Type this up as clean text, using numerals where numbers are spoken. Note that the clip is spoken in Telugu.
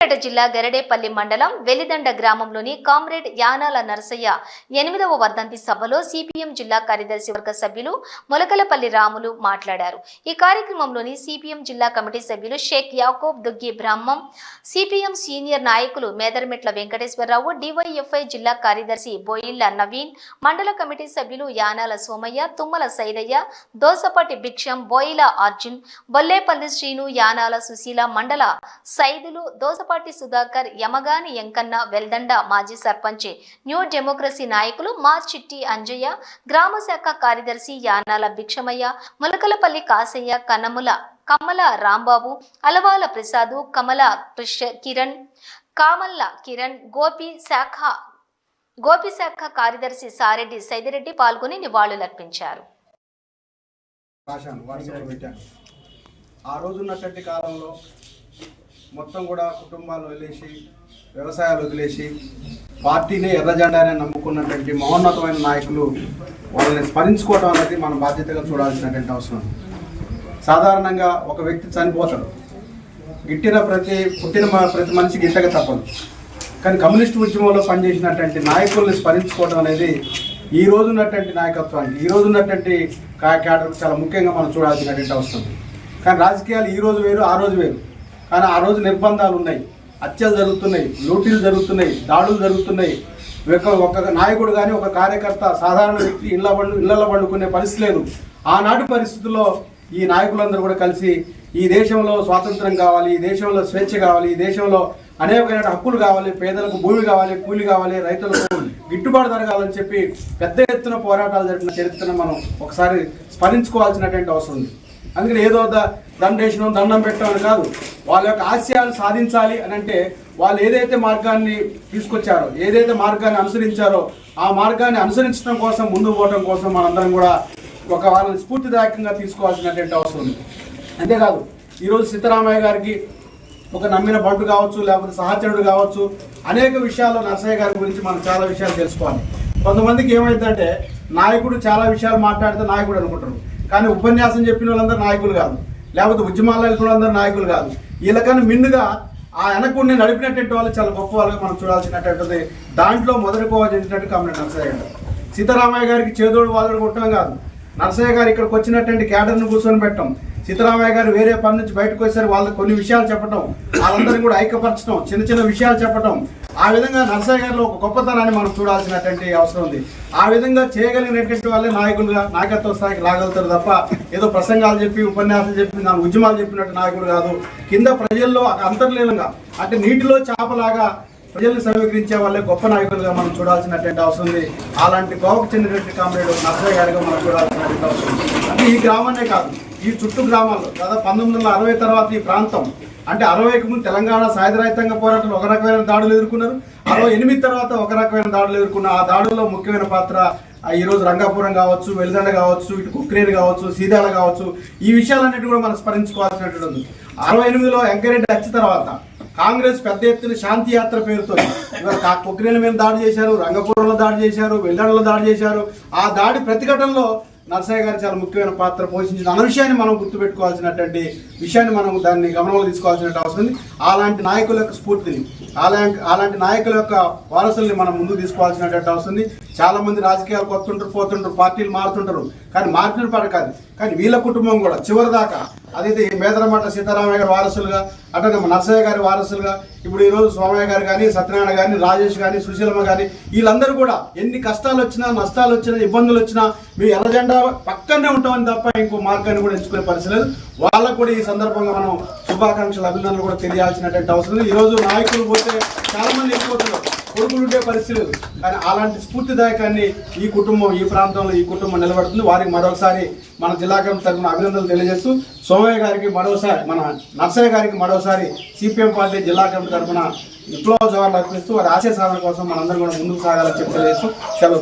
పేట జిల్లా గరడేపల్లి మండలం వెలిదండ గ్రామంలోని కామ్రేడ్ యానాల నరసయ్య 8వ వర్ధంతి సభలో సిపిఎం జిల్లా కార్యదర్శి వర్గ సభ్యులు మొలకలపల్లి రాములు మాట్లాడారు. ఈ కార్యక్రమంలోని సిపిఎం జిల్లా కమిటీ సభ్యులు షేక్ యాకోబ్ దుగ్గి బ్రహ్మం, సిపిఎం సీనియర్ నాయకులు మేదర్మెట్ల వెంకటేశ్వరరావు, డివైఎఫ్ఐ జిల్లా కార్యదర్శి బోయిళ్ల నవీన్, మండల కమిటీ సభ్యులు యానాల సోమయ్య, తుమ్మల సైదయ్య, దోసపాటి భిక్షం, బోయిల అర్జున్, బొల్లేపల్లి శ్రీను, యానాల సుశీల, మండల సైదులు, దోసపాటి సుధాకర్, యమగాని ఎంకన్న, వెల్దండ మాజీ సర్పంచ్, న్యూ డెమోక్రసీ నాయకులు మా చిట్టి అంజయ్య, గ్రామ శాఖ కార్యదర్శి యానాల భిక్షమయ్య, ములకలపల్లి కాసయ్య, కమల రాంబాబు, అలవాల ప్రసాదు, కమల కిరణ్, కామల్ల కిరణ్, గోపి శాఖ కార్యదర్శి సారెడ్డి సైదిరెడ్డి పాల్గొని నివాళులర్పించారు. ఆ రోజున్నటువంటి కాలంలో మొత్తం కూడా కుటుంబాలు వదిలేసి, వ్యవసాయాలు వదిలేసి, పార్టీని ఎర్రజెండానే నమ్ముకున్నటువంటి మహోన్నతమైన నాయకులు వాళ్ళని స్మరించుకోవడం అనేది మనం బాధ్యతగా చూడాల్సినటువంటి అవసరం. సాధారణంగా ఒక వ్యక్తి చనిపోతాడు, పుట్టిన ప్రతి మనిషికి గిట్టక తప్పదు. కానీ కమ్యూనిస్టు ఉద్యమంలో పనిచేసినటువంటి నాయకుల్ని స్మరించుకోవడం అనేది ఈ రోజు ఉన్నటువంటి నాయకత్వానికి, ఈ రోజు ఉన్నటువంటి క్యాడర్కి చాలా ముఖ్యంగా మనం చూడాల్సినటువంటి అవసరం. కానీ రాజకీయాలు ఈ రోజు వేరు, ఆ రోజు వేరు. కానీ ఆ రోజు నిర్బంధాలు ఉన్నాయి, హత్యలు జరుగుతున్నాయి, లూటీలు జరుగుతున్నాయి, దాడులు జరుగుతున్నాయి. ఒక నాయకుడు కానీ ఒక కార్యకర్త, సాధారణ వ్యక్తి ఇళ్లలో పండుకునే పరిస్థితి లేదు. ఆనాటి పరిస్థితుల్లో ఈ నాయకులందరూ కూడా కలిసి ఈ దేశంలో స్వాతంత్రం కావాలి, ఈ దేశంలో స్వేచ్ఛ కావాలి, ఈ దేశంలో అనేకమైన హక్కులు కావాలి, పేదలకు భూమి కావాలి, కూలి కావాలి, రైతులకు గిట్టుబాటు జరగాలని చెప్పి పెద్ద ఎత్తున పోరాటాలు జరిపిన చరిత్రను మనం ఒకసారి స్మరించుకోవాల్సినటువంటి అవసరం ఉంది. అందుకని ఏదో దండేశనం, దండం పెట్టడం కాదు. వాళ్ళ యొక్క ఆశయాలు సాధించాలి అని అంటే వాళ్ళు ఏదైతే మార్గాన్ని తీసుకొచ్చారో, ఏదైతే మార్గాన్ని అనుసరించారో ఆ మార్గాన్ని అనుసరించడం కోసం, ముందుకు పోవడం కోసం మనందరం కూడా వాళ్ళని స్ఫూర్తిదాయకంగా తీసుకోవాల్సినటువంటి అవసరం ఉంది. అంతేకాదు ఈరోజు సిద్ధరామయ్య గారికి ఒక నమ్మిన బంటు కావచ్చు, లేకపోతే సహచరుడు కావచ్చు, అనేక విషయాల్లో నరసయ్య గారి గురించి మనం చాలా విషయాలు తెలుసుకోవాలి. కొంతమందికి ఏమైందంటే నాయకుడు చాలా విషయాలు మాట్లాడితే నాయకుడు అనుకుంటారు. కానీ ఉపన్యాసం చెప్పిన వాళ్ళందరూ నాయకులు కాదు, లేకపోతే ఉద్యమాల్లో వెళ్ళిన వాళ్ళందరూ నాయకులు కాదు. వీళ్ళకన్నా మిన్నుగా ఆ వెనకుడిని నడిపినటువంటి వాళ్ళు చాలా గొప్ప వాళ్ళగా మనం చూడాల్సినటువంటిది. దాంట్లో మొదటి కోవ చెందినట్టు కామ్రేడ్ నరసయ్య గారు. సీతారామయ్య గారికి చేదోడు వాదోడు కొట్టడం కాదు, నరసయ్య గారు ఇక్కడికి వచ్చినటువంటి క్యాడర్ను కూర్చొని పెట్టడం, సీతారామయ్య గారు వేరే పని నుంచి బయటకు వచ్చేసరికి వాళ్ళకి కొన్ని విషయాలు చెప్పడం, వాళ్ళందరినీ కూడా ఐక్యపరచడం, చిన్న విషయాలు చెప్పడం, ఆ విధంగా నరసయ్య గారిలో ఒక గొప్పతనాన్ని మనం చూడాల్సినటువంటి అవసరం ఉంది. ఆ విధంగా చేయగలిగినటువంటి వాళ్ళే నాయకులుగా నాయకత్వ స్థాయికి రాగలుగుతారు తప్ప ఏదో ప్రసంగాలు చెప్పి, ఉపన్యాసాలు చెప్పి, నా ఉద్యమాలు చెప్పినట్టు నాయకుడు కాదు. కింద ప్రజల్లో అంతర్లీనంగా అంటే నీటిలో చేపలాగా ప్రజల్ని సమీకరించే వాళ్ళే గొప్ప నాయకులుగా మనం చూడాల్సినటువంటి అవసరం ఉంది. అలాంటి గోవకు చెందినటువంటి కామ్రేడ్ నరసయ్య గారిగా మనం చూడాల్సినటువంటి అవసరం ఉంది. అంటే ఈ గ్రామాన్నే కాదు, ఈ చుట్టూ గ్రామాల్లో దాదాపు 1960 తర్వాత ఈ ప్రాంతం అంటే 60కి ముందు తెలంగాణ సాయుధరహితంగా పోరాటంలో ఒక రకమైన దాడులు ఎదుర్కొన్నారు. 68 తర్వాత ఒక రకమైన దాడులు ఎదుర్కొన్న ఆ దాడుల్లో ముఖ్యమైన పాత్ర ఈరోజు రంగాపురం కావచ్చు, వెలిదండ కావచ్చు, ఇటు కుక్రేని కావచ్చు, సీదాల కావచ్చు, ఈ విషయాలన్నిటి కూడా మనం స్మరించుకోవాల్సినటువంటి ఉంది. 68లో వెంకరెడ్డి హత్య తర్వాత కాంగ్రెస్ పెద్ద ఎత్తున శాంతి యాత్ర పేరుతో ఇవాళ కుక్రేని మీద దాడి చేశారు, రంగపురంలో దాడి చేశారు, వెల్దండలో దాడి చేశారు. ఆ దాడి ప్రతిఘటనలో నరసయ్య గారు చాలా ముఖ్యమైన పాత్ర పోషించిన అన్న విషయాన్ని మనం గుర్తుపెట్టుకోవాల్సినటువంటి విషయాన్ని మనం దాన్ని గమనంలో తీసుకోవాల్సిన అవసరం ఉంది. అలాంటి నాయకుల యొక్క స్ఫూర్తిని, అలాంటి నాయకుల యొక్క వారసుల్ని మనం ముందుకు తీసుకోవాల్సినటువంటి అవసరం ఉంది. చాలా మంది రాజకీయాలు వస్తుంటారు, పోతుంటారు, పార్టీలు మారుతుంటారు. కానీ మార్పిడి పడ కాదు, కానీ వీళ్ళ కుటుంబం కూడా చివరి దాకా అదైతే మేదరమట్ల సీతారామయ్య గారి వారసులుగా, అట్లనే నరసయ్య గారి వారసులుగా, ఇప్పుడు ఈరోజు సోమయ్య గారు కానీ, సత్యనారాయణ కానీ, రాజేష్ కానీ, సుశీలమ్మ కానీ, వీళ్ళందరూ కూడా ఎన్ని కష్టాలు వచ్చినా, నష్టాలు వచ్చినా, ఇబ్బందులు వచ్చినా మీ ఎర్రజెండా పక్కనే ఉంటామని తప్ప ఇంకో మార్గాన్ని కూడా ఎంచుకునే పరిస్థితి లేదు. వాళ్ళకు కూడా ఈ సందర్భంగా మనం శుభాకాంక్షలు, అభినందనలు కూడా తెలియాల్సినటువంటి అవసరం. ఈరోజు నాయకులు పోతే చాలా మంది వెళ్ళిపోతున్నారు, కొడుకులు ఉండే పరిస్థితి లేదు. కానీ అలాంటి స్ఫూర్తిదాయకాన్ని ఈ కుటుంబం, ఈ ప్రాంతంలో ఈ కుటుంబం నిలబడుతుంది. వారికి మరోసారి మన జిల్లా కమిటీ తరఫున అభినందనలు తెలియజేస్తూ, సోమయ్య గారికి మరోసారి, మన నరసయ్య గారికి మరోసారి సిపిఎం పార్టీ జిల్లా కమిటీ తరఫున విప్లవ జవాన్లు అర్పిస్తూ వారి ఆశయ సాధన కోసం మనందరం కూడా ముందుకు సాగాలని చెప్పి తెలియజేస్తూ సెలవు.